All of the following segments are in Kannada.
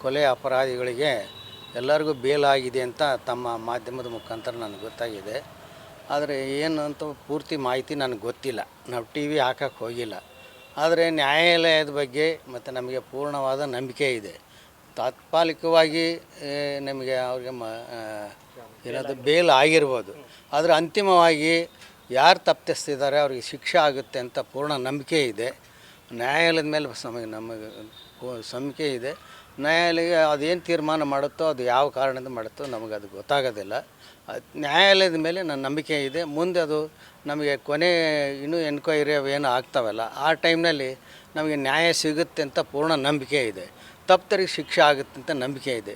ಕೊಲೆ ಅಪರಾಧಿಗಳಿಗೆ ಎಲ್ಲರಿಗೂ ಬೇಲಾಗಿದೆ ಅಂತ ತಮ್ಮ ಮಾಧ್ಯಮದ ಮುಖಾಂತರ ನನಗೆ ಗೊತ್ತಾಗಿದೆ. ಆದರೆ ಏನು ಅಂತ ಪೂರ್ತಿ ಮಾಹಿತಿ ನನಗೆ ಗೊತ್ತಿಲ್ಲ. ನಾವು ಟಿ ವಿ ಹಾಕಕ್ಕೆ ಹೋಗಿಲ್ಲ. ಆದರೆ ನ್ಯಾಯಾಲಯದ ಬಗ್ಗೆ ಮತ್ತು ನಮಗೆ ಪೂರ್ಣವಾದ ನಂಬಿಕೆ ಇದೆ. ತಾತ್ಕಾಲಿಕವಾಗಿ ನಮಗೆ ಅವ್ರಿಗೆ ಏನಾದರೂ ಬೇಲ್ ಆಗಿರ್ಬೋದು. ಆದರೆ ಅಂತಿಮವಾಗಿ ಯಾರು ತಪ್ಪಿಸ್ತಿದ್ದಾರೆ ಅವ್ರಿಗೆ ಶಿಕ್ಷೆ ಆಗುತ್ತೆ ಅಂತ ಪೂರ್ಣ ನಂಬಿಕೆ ಇದೆ. ನ್ಯಾಯಾಲಯದ ಮೇಲೆ ನಮಗೆ ನಂಬಿಕೆ ಇದೆ. ನ್ಯಾಯಾಲಯ ಅದೇನು ತೀರ್ಮಾನ ಮಾಡುತ್ತೋ ಅದು ಯಾವ ಕಾರಣದಿಂದ ಮಾಡುತ್ತೋ ನಮಗೆ ಅದು ಗೊತ್ತಾಗೋದಿಲ್ಲ. ನ್ಯಾಯಾಲಯದ ಮೇಲೆ ನನ್ನ ನಂಬಿಕೆ ಇದೆ. ಮುಂದೆ ಅದು ನಮಗೆ ಕೊನೆ ಇನ್ನೂ ಎನ್ಕ್ವೈರಿ ಅವೇನು ಆಗ್ತಾವಲ್ಲ ಆ ಟೈಮ್ನಲ್ಲಿ ನಮಗೆ ನ್ಯಾಯ ಸಿಗುತ್ತೆ ಅಂತ ಪೂರ್ಣ ನಂಬಿಕೆ ಇದೆ. ತಪ್ಪಿತರಿಗೆ ಶಿಕ್ಷೆ ಆಗುತ್ತೆ ಅಂತ ನಂಬಿಕೆ ಇದೆ.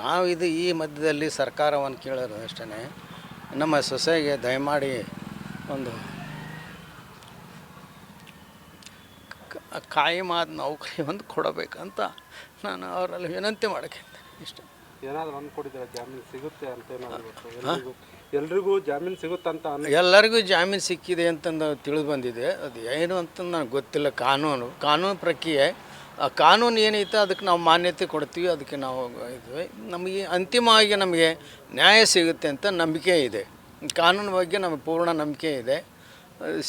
ನಾವು ಈ ಮಧ್ಯದಲ್ಲಿ ಸರ್ಕಾರವನ್ನು ಕೇಳೋದು ಅಷ್ಟೇ, ನಮ್ಮ ಸೊಸೆಗೆ ದಯಮಾಡಿ ಒಂದು ಕಾಯಮಾದ ನೌಕರಿ ಒಂದು ಕೊಡಬೇಕಂತ ನಾನು ಅವರಲ್ಲಿ ವಿನಂತಿ ಮಾಡೋಕ್ಕೆ ಇಷ್ಟ. ಏನಾದರೂ ಅಂದ್ಕೊಟ್ಟಿದ್ದಾರೆ ಜಾಮೀನು ಸಿಗುತ್ತೆ ಅಂತ ಏನಾದರೂ ಎಲ್ರಿಗೂ ಜಾಮೀನು ಸಿಗುತ್ತಂತ ಎಲ್ಲರಿಗೂ ಜಾಮೀನು ಸಿಕ್ಕಿದೆ ಅಂತಂದು ತಿಳಿದು ಬಂದಿದೆ. ಅದು ಏನು ಅಂತ ನನಗೆ ಗೊತ್ತಿಲ್ಲ. ಕಾನೂನು ಪ್ರಕ್ರಿಯೆ ಆ ಕಾನೂನು ಏನೈತೆ ಅದಕ್ಕೆ ನಾವು ಮಾನ್ಯತೆ ಕೊಡ್ತೀವಿ. ಅದಕ್ಕೆ ನಾವು ಇದ್ವಿ. ನಮಗೆ ಅಂತಿಮವಾಗಿ ನಮಗೆ ನ್ಯಾಯ ಸಿಗುತ್ತೆ ಅಂತ ನಂಬಿಕೆ ಇದೆ. ಕಾನೂನು ಬಗ್ಗೆ ನಮಗೆ ಪೂರ್ಣ ನಂಬಿಕೆ ಇದೆ.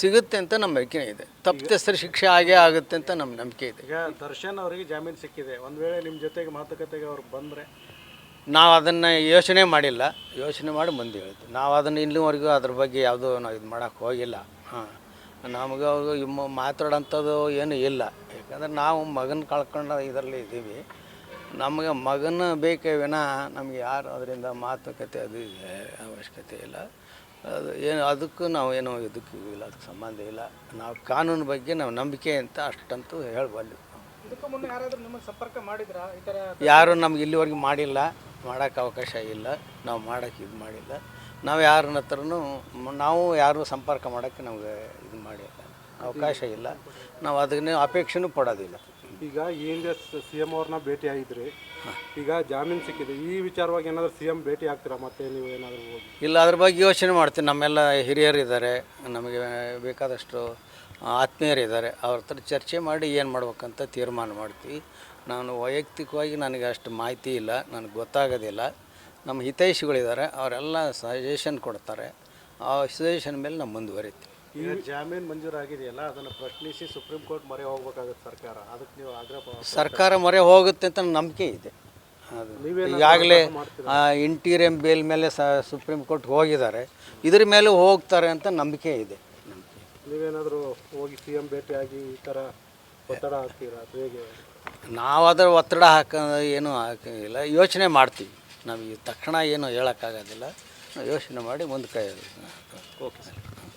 ಸಿಗುತ್ತೆ ಅಂತ ನಂಬಿಕೆ ಇದೆ. ತಪ್ಪಿತಸ್ಥರ ಶಿಕ್ಷೆ ಆಗೇ ಆಗುತ್ತೆ ಅಂತ ನಮ್ಮ ನಂಬಿಕೆ ಇದೆ. ಈಗ ದರ್ಶನ್ ಅವರಿಗೆ ಜಾಮೀನು ಸಿಕ್ಕಿದೆ. ಒಂದು ವೇಳೆ ನಿಮ್ಮ ಜೊತೆಗೆ ಮಾತುಕತೆಗೆ ಅವ್ರು ಬಂದರೆ ನಾವು ಅದನ್ನು ಯೋಚನೆ ಮಾಡಿಲ್ಲ. ಯೋಚನೆ ಮಾಡಿ ಮುಂದೆ ಹೇಳ್ತೀವಿ. ನಾವು ಅದನ್ನು ಇಲ್ಲಿವರೆಗೂ ಅದ್ರ ಬಗ್ಗೆ ಯಾವುದೂ ನಾವು ಇದು ಮಾಡೋಕ್ಕೆ ಹೋಗಿಲ್ಲ. ನಮಗೆ ಅವರು ಮಾತಾಡೋಂಥದ್ದು ಏನೂ ಇಲ್ಲ. ಯಾಕಂದರೆ ನಾವು ಮಗನ ಕಳ್ಕೊಂಡು ಇದರಲ್ಲಿ ಇದ್ದೀವಿ. ನಮಗೆ ಮಗನ ಬೇಕೇ ವಿನಃ ನಮಗೆ ಯಾರು ಅದರಿಂದ ಮಾತುಕತೆ ಅದು ಅವಶ್ಯಕತೆ ಇಲ್ಲ. ಅದು ಏನು ಅದಕ್ಕೂ ನಾವು ಏನೋ ಇದಕ್ಕೂ ಇಲ್ಲ, ಅದಕ್ಕೆ ಸಂಬಂಧ ಇಲ್ಲ. ನಾವು ಕಾನೂನು ಬಗ್ಗೆ ನಾವು ನಂಬಿಕೆ ಅಂತ ಅಷ್ಟಂತೂ ಹೇಳಬಲ್ಲೆ. ಇದಕ್ಕೂ ಮುನ್ನ ಯಾರಾದರೂ ನಿಮಗೆ ಸಂಪರ್ಕ ಮಾಡಿದ್ರಾ? ಈ ಥರ ಯಾರು ನಮ್ಗೆ ಇಲ್ಲಿವರೆಗೂ ಮಾಡಿಲ್ಲ, ಮಾಡೋಕ್ಕೆ ಅವಕಾಶ ಇಲ್ಲ. ನಾವು ಮಾಡೋಕ್ಕೆ ಇದು ಮಾಡಿಲ್ಲ. ನಾವು ಯಾರನ್ನ ಹತ್ರನೂ ನಾವು ಯಾರು ಸಂಪರ್ಕ ಮಾಡೋಕ್ಕೆ ನಮಗೆ ಇದು ಮಾಡಿಲ್ಲ, ಅವಕಾಶ ಇಲ್ಲ. ನಾವು ಅದನ್ನೇ ಅಪೇಕ್ಷೆನೂ ಪಡೋದಿಲ್ಲ. ಈಗ ಈ ಹಿಂದೆ ಸಿ ಎಮ್ ಅವ್ರನ್ನ ಭೇಟಿ ಆಗಿದ್ರಿ. ಈಗ ಜಾಮೀನು ಸಿಕ್ಕಿದೆ. ಈ ವಿಚಾರವಾಗಿ ಏನಾದರೂ ಸಿ ಎಮ್ ಭೇಟಿ ಆಗ್ತೀರಾ ಮತ್ತೆ ನೀವು ಏನಾದರೂ ಹೋಗಿ? ಇಲ್ಲ, ಅದ್ರ ಬಗ್ಗೆ ಯೋಚನೆ ಮಾಡ್ತೀನಿ. ನಮ್ಮೆಲ್ಲ ಹಿರಿಯರಿದ್ದಾರೆ, ನಮಗೆ ಬೇಕಾದಷ್ಟು ಆತ್ಮೀಯರಿದ್ದಾರೆ. ಅವ್ರ ಹತ್ರ ಚರ್ಚೆ ಮಾಡಿ ಏನು ಮಾಡ್ಬೇಕಂತ ತೀರ್ಮಾನ ಮಾಡ್ತೀವಿ. ನಾನು ವೈಯಕ್ತಿಕವಾಗಿ ನನಗೆ ಅಷ್ಟು ಮಾಹಿತಿ ಇಲ್ಲ, ನನಗೆ ಗೊತ್ತಾಗೋದಿಲ್ಲ. ನಮ್ಮ ಹಿತೈಷಿಗಳಿದ್ದಾರೆ, ಅವರೆಲ್ಲ ಸಜೆಷನ್ ಕೊಡ್ತಾರೆ. ಆ ಸಜೆಷನ್ ಮೇಲೆ ನಾವು ಮುಂದುವರಿತೀವಿ. ಈಗ ಜಾಮೀನು ಮಂಜೂರಾಗಿದೆಯಲ್ಲ, ಅದನ್ನು ಪ್ರಶ್ನಿಸಿ ಸುಪ್ರೀಂ ಕೋರ್ಟ್ ಮೊರೆ ಹೋಗ್ಬೇಕಾಗುತ್ತೆ ಸರ್ಕಾರ. ಅದಕ್ಕೆ ನೀವು ಆಗ್ರಹ ಸರ್ಕಾರ ಮೊರೆ ಹೋಗುತ್ತೆ ಅಂತ ನಂಬಿಕೆ ಇದೆ. ಅದು ಈಗಾಗಲೇ ಇಂಟೀರಿಯಂ ಬೇಲ್ ಮೇಲೆ ಸುಪ್ರೀಂ ಕೋರ್ಟ್ ಹೋಗಿದ್ದಾರೆ. ಇದ್ರ ಮೇಲೆ ಹೋಗ್ತಾರೆ ಅಂತ ನಂಬಿಕೆ ಇದೆ. ನೀವೇನಾದರೂ ಹೋಗಿ ಸಿ ಎಮ್ ಭೇಟಿಯಾಗಿ ಈ ಥರ ಒತ್ತಡ ಹಾಕ್ತೀರಾ? ಹೇಗೆ? ನಾವು ಅದರ ಒತ್ತಡ ಏನೂ ಹಾಕೋಂಗಿಲ್ಲ. ಯೋಚನೆ ಮಾಡ್ತೀವಿ. ನಮಗೆ ತಕ್ಷಣ ಏನು ಹೇಳೋಕ್ಕಾಗೋದಿಲ್ಲ. ನಾವು ಯೋಚನೆ ಮಾಡಿ ಮುಂದೆ ಕೈ. Okay sir, thank you.